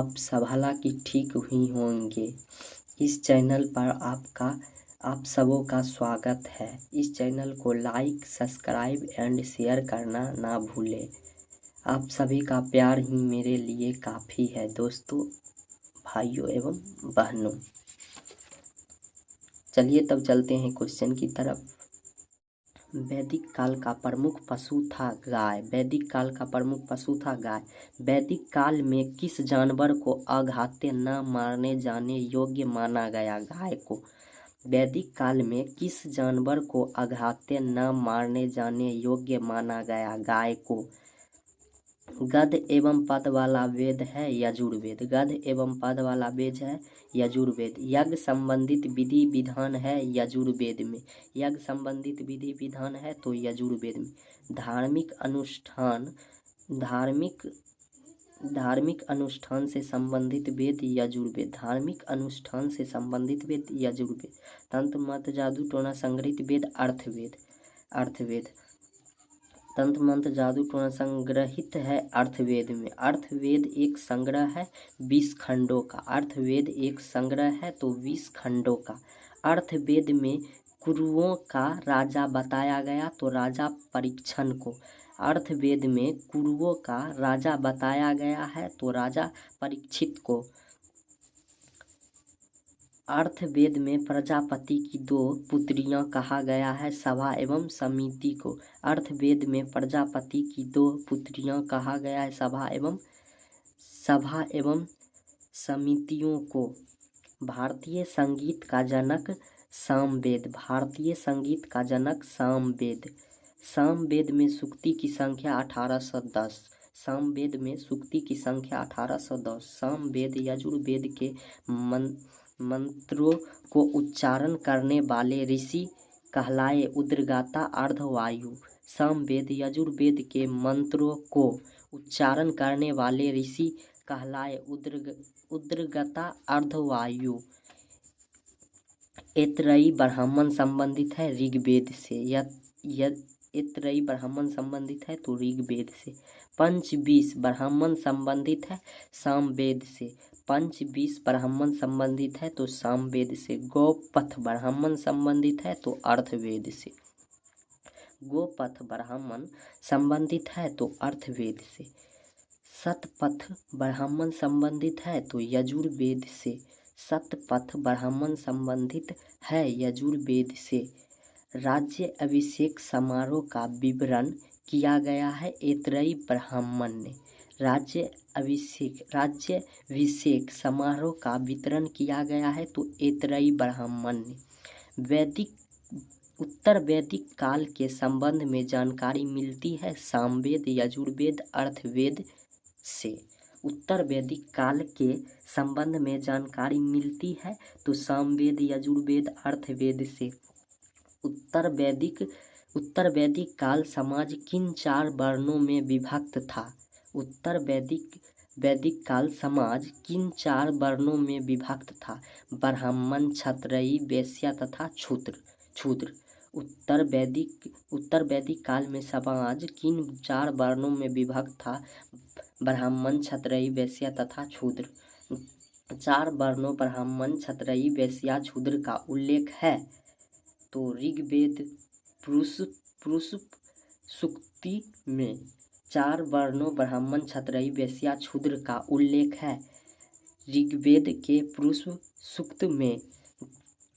आप सब हालांकि ठीक हुई होंगे। इस चैनल पर आप सबों का स्वागत है। इस चैनल को लाइक, सब्सक्राइब एंड शेयर करना ना भूलें। आप सभी का प्यार ही मेरे लिए काफ़ी है दोस्तों, भाइयों एवं बहनों। चलिए तब चलते हैं क्वेश्चन की तरफ। वैदिक काल का प्रमुख पशु था गाय। वैदिक काल का प्रमुख पशु था गाय। वैदिक काल में किस जानवर को अघाते न मारने जाने योग्य माना गया? गाय को। वैदिक काल में किस जानवर को अघाते न मारने जाने योग्य माना गया? गाय को। गद्य एवं पद वाला वेद है यजुर्वेद। गद्य एवं पद वाला वेद है यजुर्वेद। यज्ञ संबंधित विधि विधान है यजुर्वेद में। यज्ञ संबंधित विधि विधान है तो यजुर्वेद में। धार्मिक अनुष्ठान से संबंधित वेद यजुर्वेद। धार्मिक अनुष्ठान से संबंधित वेद यजुर्वेद। तंत्र मंत्र जादू टोना संग्रहित वेद अर्थवेद। तंत्र मंत्र जादू टोना संग्रहित है अर्थवेद में। अर्थवेद एक संग्रह है 20 खंडों का। अर्थवेद एक संग्रह है तो 20 खंडों का। अर्थवेद में कुरुओं का राजा बताया गया तो राजा परीक्षण को। अर्थवेद में कुरुओं का राजा बताया गया है तो राजा परीक्षित को। अर्थवेद में प्रजापति की 2 पुत्रियां कहा गया है सभा एवं समिति को। अर्थवेद में प्रजापति की 2 पुत्रियां कहा गया है सभा एवं समितियों को। भारतीय संगीत का जनक सामवेद। भारतीय संगीत का जनक सामवेद। सामवेद में सूक्ति की संख्या 1810। सामवेद में सूक्ति की संख्या 1810। सामवेद यजुर्वेद के मंत्रों को उच्चारण करने वाले ऋषि कहलाए उद्गाता अर्धवायु। सामवेद यजुर्वेद के मंत्रों को उच्चारण करने वाले ऋषि कहलाए उद्गाता अर्धवायु। ऐतरेयी ब्राह्मण संबंधित है ऋग्वेद से। ऐतरेयी ब्राह्मण संबंधित है तो ऋग्वेद से। पंचविंश ब्राह्मण संबंधित है सामवेद से। पंचविंश ब्राह्मण संबंधित है तो सामवेद से। गोपथ ब्राह्मण संबंधित है तो अर्थवेद से। गोपथ ब्राह्मण संबंधित है तो अर्थवेद से। शतपथ ब्राह्मण संबंधित है तो यजुर्वेद से। शतपथ ब्राह्मण संबंधित है यजुर्वेद से। राज्य अभिषेक समारोह का विवरण किया गया है ऐतरेयी ब्राह्मण ने। राज्य अभिषेक समारोह का वितरण किया गया है तो ऐतरेयी ब्राह्मण ने। उत्तर वैदिक काल के संबंध में जानकारी मिलती है सामवेद यजुर्वेद अर्थवेद से। उत्तर वैदिक काल के संबंध में जानकारी मिलती है तो सामवेद यजुर्वेद अर्थवेद से। उत्तर वैदिक काल समाज किन 4 वर्णों में विभक्त था? उत्तर वैदिक काल समाज किन 4 वर्णों में विभक्त था? ब्राह्मण, क्षत्रिय, वैश्य तथा शूद्र। उत्तर वैदिक काल में समाज किन 4 वर्णों में विभक्त था? ब्राह्मण, क्षत्रिय, वैश्य तथा शूद्र। 4 वर्णों ब्राह्मण, क्षत्रिय, वैश्य, शूद्र का उल्लेख है तो ऋग्वेद पुरुष सूक्ति में 4 वर्णों ब्राह्मण, क्षत्रिय, वैश्य, शूद्र का उल्लेख है। ऋग्वेद के पुरुष सूक्त में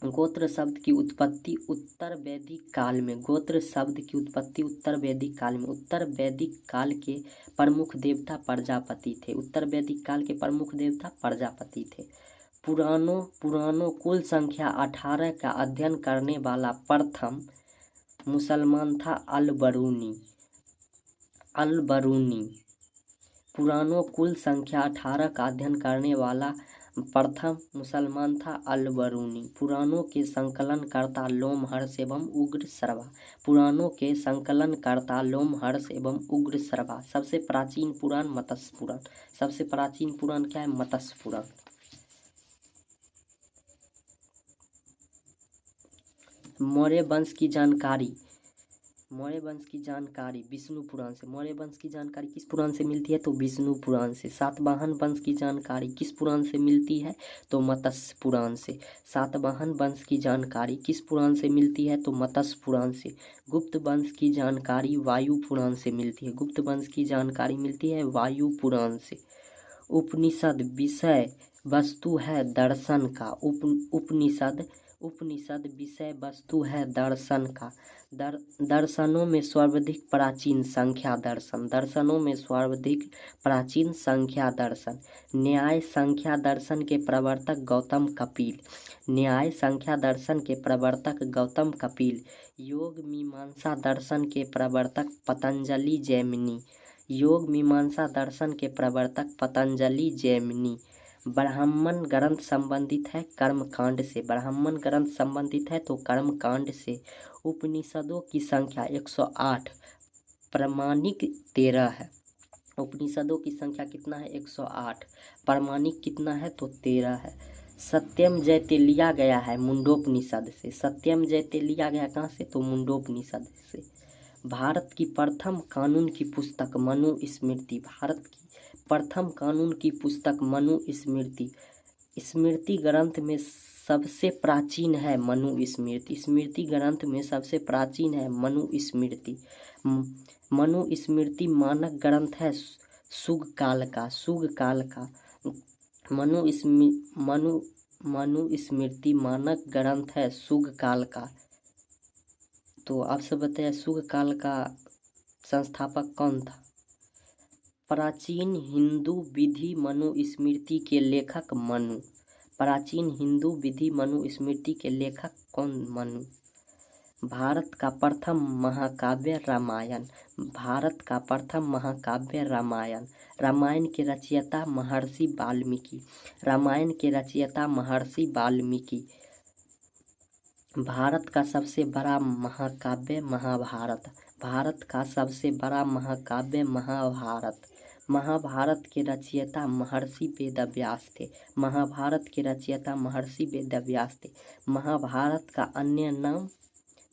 गोत्र शब्द की उत्पत्ति उत्तर वैदिक काल में। गोत्र शब्द की उत्पत्ति उत्तर वैदिक काल में। उत्तर वैदिक काल के प्रमुख देवता प्रजापति थे। उत्तर वैदिक काल के प्रमुख देवता प्रजापति थे। पुराणों कुल संख्या 18 का अध्ययन करने वाला प्रथम मुसलमान था अल-बरूनी। पुराणों कुल संख्या 18 का अध्ययन करने वाला प्रथम मुसलमान था अल-बरूनी। पुराणों के संकलनकर्ता लोमहर्ष एवं उग्रश्रवा। पुराणों के संकलनकर्ता लोमहर्ष एवं उग्रश्रवा। सबसे प्राचीन पुराण मत्स्य पुराण। सबसे प्राचीन पुराण क्या है? मत्स्य पुराण। मौर्य वंश की जानकारी। मौर्य वंश की जानकारी विष्णु पुराण से। मौर्य वंश की जानकारी किस पुराण से मिलती है? तो विष्णु पुराण से। सातवाहन वंश की जानकारी किस पुराण से मिलती है? तो मत्स्य पुराण से। सातवाहन वंश की जानकारी किस पुराण से मिलती है? तो मत्स्य पुराण से। गुप्त वंश की जानकारी वायु पुराण से मिलती है। गुप्त वंश की जानकारी मिलती है वायु पुराण से। उपनिषद विषय वस्तु है दर्शन का। उपनिषद विषय वस्तु है दर्शन का। दर्शनों में सर्वाधिक प्राचीन संख्या दर्शन। दर्शनों में सर्वाधिक प्राचीन संख्या दर्शन। न्याय संख्या दर्शन के प्रवर्तक गौतम कपिल। न्याय संख्या दर्शन के प्रवर्तक गौतम कपिल। योग मीमांसा दर्शन के प्रवर्तक पतंजलि जैमिनी। योग मीमांसा दर्शन के प्रवर्तक पतंजलि जैमिनी। ब्राह्मण ग्रंथ संबंधित है कर्मकांड से। ब्राह्मण ग्रंथ संबंधित है तो कर्मकांड से। उपनिषदों की संख्या 108, प्रमाणिक 13 है। उपनिषदों की संख्या कितना है? 108। प्रमाणिक कितना है? तो 13 है। सत्यम जयते लिया गया है मुंडोपनिषद से। सत्यम जयते लिया गया कहाँ से? तो मुंडोपनिषद से। भारत की प्रथम कानून की पुस्तक मनुस्मृति। भारत की प्रथम कानून की पुस्तक मनुस्मृति। स्मृति ग्रंथ में सबसे प्राचीन है मनुस्मृति। स्मृति ग्रंथ में सबसे प्राचीन है मनुस्मृति। मनुस्मृति मानक ग्रंथ है सुग काल का। सुग काल का मनुस्मृति मानक ग्रंथ है सुग काल का। तो आपसे बताइए सुग काल का संस्थापक कौन था? प्राचीन हिंदू विधि मनुस्मृति के लेखक मनु। प्राचीन हिंदू विधि मनुस्मृति के लेखक कौन? मनु। भारत का प्रथम महाकाव्य रामायण। भारत का प्रथम महाकाव्य रामायण। रामायण के रचयिता महर्षि वाल्मीकि। रामायण के रचयिता महर्षि वाल्मीकि। भारत का सबसे बड़ा महाकाव्य महाभारत। भारत का सबसे बड़ा महाकाव्य महाभारत। महाभारत के रचयिता महर्षि वेदव्यास थे। महाभारत के रचयिता महर्षि वेदव्यास थे। महाभारत का अन्य नाम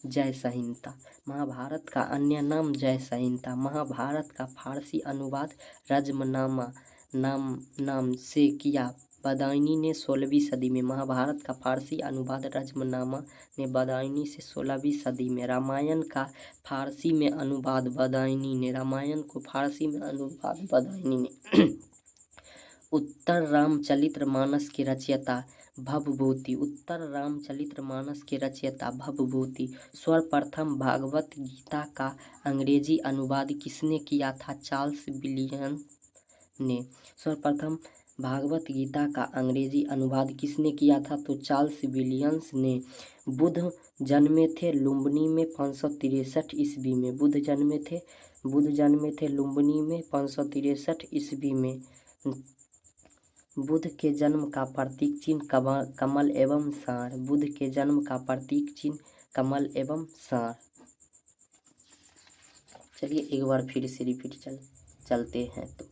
जय संहिता। महाभारत का अन्य नाम जय संहिता। महाभारत का फारसी अनुवाद रज्मनामा नाम से किया बदायूनी ने 16वीं सदी में। महाभारत का फारसी अनुवाद रज्मनामा ने बदायूनी से 16वीं सदी में। रामायण का फारसी में अनुवाद बदायूनी ने। रामायण को फारसी में अनुवाद बदायूनी ने। उत्तर रामचरितमानस के रचयिता भवभूति। उत्तर रामचरितमानस के रचयिता भवभूति। सर्वप्रथम भागवत गीता का अंग्रेजी अनुवाद किसने किया था? चार्ल्स विलियम्स ने। सर्वप्रथम भागवत गीता का अंग्रेजी अनुवाद किसने किया था? तो चार्ल्स विलियम्स ने। बुद्ध जन्मे थे लुम्बिनी में 563 ईस्वी में। बुद्ध जन्मे थे लुम्बिनी में 563 ईस्वी में। बुद्ध के जन्म का प्रतीक चिन्ह कमल एवं सार। बुद्ध के जन्म का प्रतीक चिन्ह कमल एवं सार। चलिए एक बार फिर से रिपीट चलते हैं। तो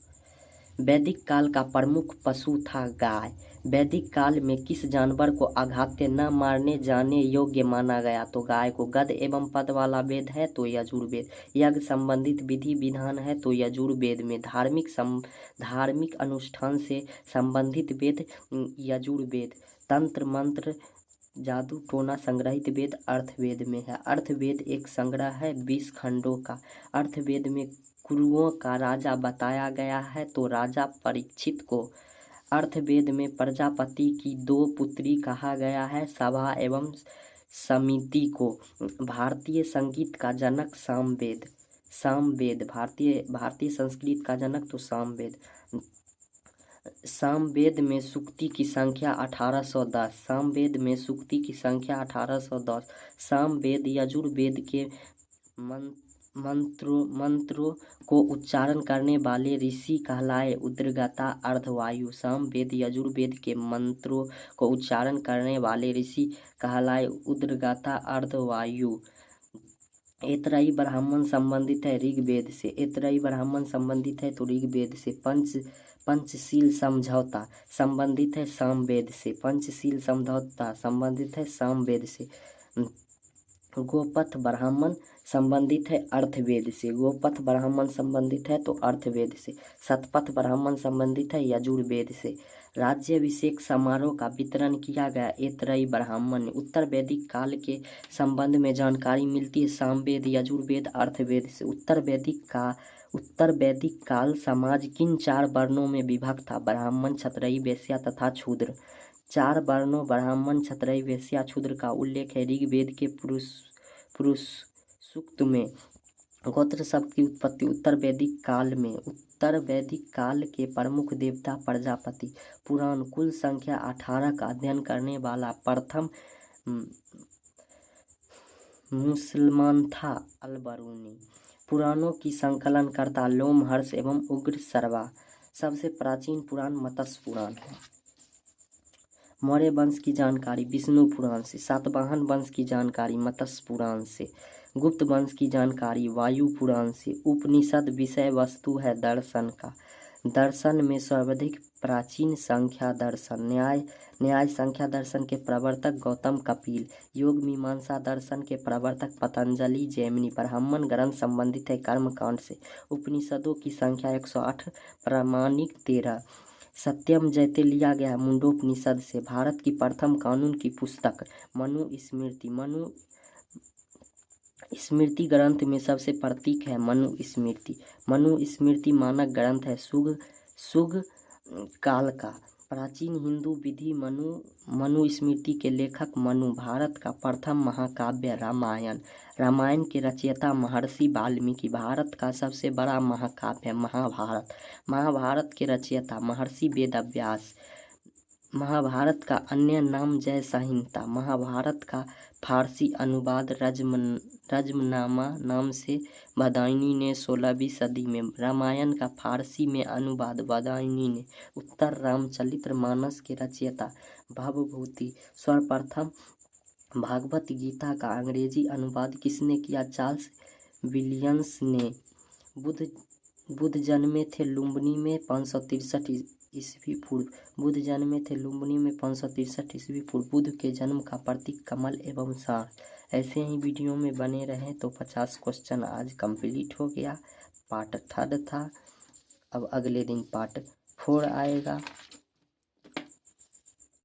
वैदिक काल का प्रमुख पशु था गाय। वैदिक काल में किस जानवर को अघात्य न मारने जाने योग्य माना गया? तो गाय को। गद एवं पद वाला वेद है तो यजुर्वेद। यज्ञ संबंधित विधि विधान है तो यजुर्वेद में। धार्मिक अनुष्ठान से संबंधित वेद यजुर्वेद। तंत्र मंत्र जादू टोना संग्रहित वेद अर्थवेद में है। अर्थवेद एक संग्रह है 20 खंडों का। अर्थवेद में कुरुओं का राजा बताया गया है तो राजा परीक्षित को। अर्थवेद में प्रजापति की 2 पुत्री कहा गया है सभा एवं समिति को। भारतीय संगीत का जनक सामवेद। भारतीय संस्कृत का जनक तो सामवेद। सामवेद में सूक्ति की संख्या 1810। सामवेद में सूक्ति की संख्या 1810। सामवेद यजुर्वेद के मंत्रों को उच्चारण करने वाले ऋषि कहलाए उद्गाता अर्धवायु। सामवेद यजुर्वेद के मंत्रों को उच्चारण करने वाले ऋषि कहलाए उद्गाता अर्धवायु। ऐतरेय ब्राह्मण संबंधित है ऋग्वेद से। ऐतरेय ब्राह्मण संबंधित है तो ऋग्वेद से। पंचशील समझौता संबंधित है सामवेद से। पंचशील समझौता संबंधित है सामवेद से। गोपथ ब्राह्मण संबंधित है अर्थवेद से, गोपथ ब्राह्मण संबंधित है तो अर्थवेद से। शतपथ ब्राह्मण संबंधित है यजुर्वेद से। राज्याभिषेक समारोह का वितरण किया गया ऐतरेय ब्राह्मण ने। उत्तर वैदिक काल के संबंध में जानकारी मिलती है सामवेद, यजुर्वेद, अर्थवेद से। उत्तर वैदिक काल समाज किन 4 वर्णों में विभक्त था? ब्राह्मण, क्षत्रिय, वैश्य तथा शूद्र। 4 वर्णों ब्राह्मण, क्षत्रिय, वैश्य, शूद्र का उल्लेख है ऋग्वेद के पुरुष सूक्त में। गोत्र शब्द की उत्पत्ति उत्तर वैदिक काल में। उत्तर वैदिक काल के प्रमुख देवता प्रजापति। पुराण कुल संख्या 18 का अध्ययन करने वाला प्रथम मुसलमान था अल-बरूनी। पुराणों की संकलनकर्ता लोमहर्ष एवं उग्रश्रवा। सबसे प्राचीन पुराण मत्स्य पुराण है। मौर्य वंश की जानकारी विष्णु पुराण से। सातवाहन वंश की जानकारी मत्स्य पुराण से। गुप्त वंश की जानकारी वायु पुराण से। उपनिषद विषय वस्तु है दर्शन का। दर्शन में सर्वाधिक प्राचीन सांख्य दर्शन। न्याय सांख्य दर्शन के प्रवर्तक गौतम कपिल। योग मीमांसा दर्शन के प्रवर्तक पतंजलि जैमिनी। ब्राह्मण ग्रंथ संबंधित है कर्मकांड से। उपनिषदों की संख्या 108, प्रामाणिक 13। सत्यम जयते लिया गया मुंडोपनिषद से। भारत की प्रथम कानून की पुस्तक मनुस्मृति। स्मृति ग्रंथ में सबसे प्रतीक है मनुस्मृति। मनुस्मृति मानक ग्रंथ है शुग काल का। प्राचीन हिंदू विधि मनुस्मृति के लेखक मनु। भारत का प्रथम महाकाव्य रामायण के रचयिता महर्षि वाल्मीकि। भारत का सबसे बड़ा महाकाव्य महाभारत के रचयिता महर्षि वेदव्यास। महाभारत का अन्य नाम जय संहिता। महाभारत का फारसी अनुवाद रज्मनामा नाम से बदायूनी ने 16वीं सदी में। रामायण का फारसी में अनुवाद बदायूनी ने। उत्तर रामचरितमानस के रचयिता भवभूति। सर्वप्रथम भागवत गीता का अंग्रेजी अनुवाद किसने किया? चार्ल्स विलियम्स ने। बुद्ध जन्मे थे लुम्बिनी में 563 ईस्वी पूर्व। बुद्ध जन्मे थे लुम्बिनी में 563 ईस्वी पूर्व। बुद्ध के जन्म का प्रतीक कमल एवं सार। ऐसे ही वीडियो में बने रहें तो 50 क्वेश्चन आज कंप्लीट हो गया। पार्ट 3 था, अब अगले दिन पार्ट 4 आएगा।